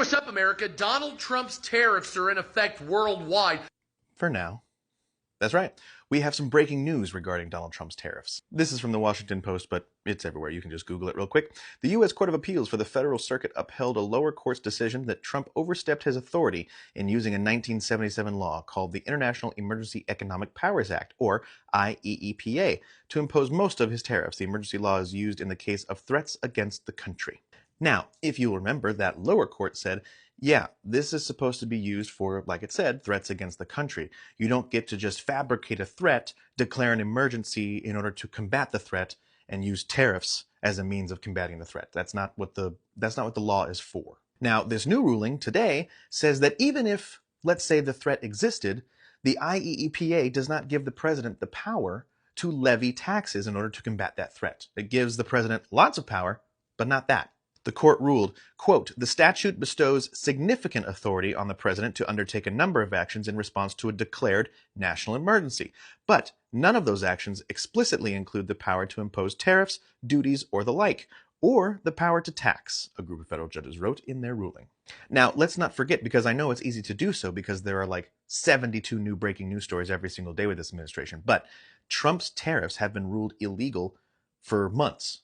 What's up, America? Donald Trump's tariffs are in effect worldwide. For now. That's right. We have some breaking news regarding Donald Trump's tariffs. This is from the Washington Post, but it's everywhere. You can just Google it real quick. The U.S. Court of Appeals for the Federal Circuit upheld a lower court's decision that Trump overstepped his authority in using a 1977 law called the International Emergency Economic Powers Act, or IEEPA, to impose most of his tariffs. The emergency law is used in the case of threats against the country. Now, if you'll remember, that lower court said, yeah, this is supposed to be used for, like it said, threats against the country. You don't get to just fabricate a threat, declare an emergency in order to combat the threat, and use tariffs as a means of combating the threat. That's not what the law is for. Now, this new ruling today says that even if, let's say, the threat existed, the IEEPA does not give the president the power to levy taxes in order to combat that threat. It gives the president lots of power, but not that. The court ruled, quote, the statute bestows significant authority on the president to undertake a number of actions in response to a declared national emergency, but none of those actions explicitly include the power to impose tariffs, duties, or the like, or the power to tax, a group of federal judges wrote in their ruling. Now, let's not forget, because I know it's easy to do so because there are like 72 new breaking news stories every single day with this administration, but Trump's tariffs have been ruled illegal for months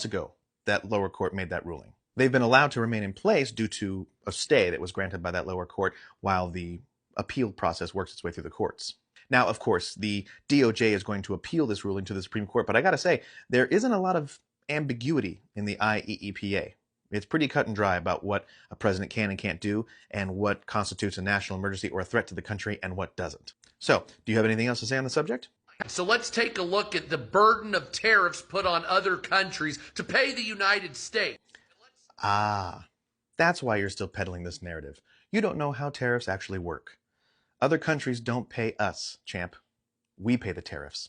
ago. That lower court made that ruling. They've been allowed to remain in place due to a stay that was granted by that lower court while the appeal process works its way through the courts. Now, of course, the DOJ is going to appeal this ruling to the Supreme Court, but I gotta say, there isn't a lot of ambiguity in the IEEPA. It's pretty cut and dry about what a president can and can't do and what constitutes a national emergency or a threat to the country and what doesn't. So, do you have anything else to say on the subject? So let's take a look at the burden of tariffs put on other countries to pay the United States. Ah, that's why you're still peddling this narrative. You don't know how tariffs actually work. Other countries don't pay us, champ. We pay the tariffs.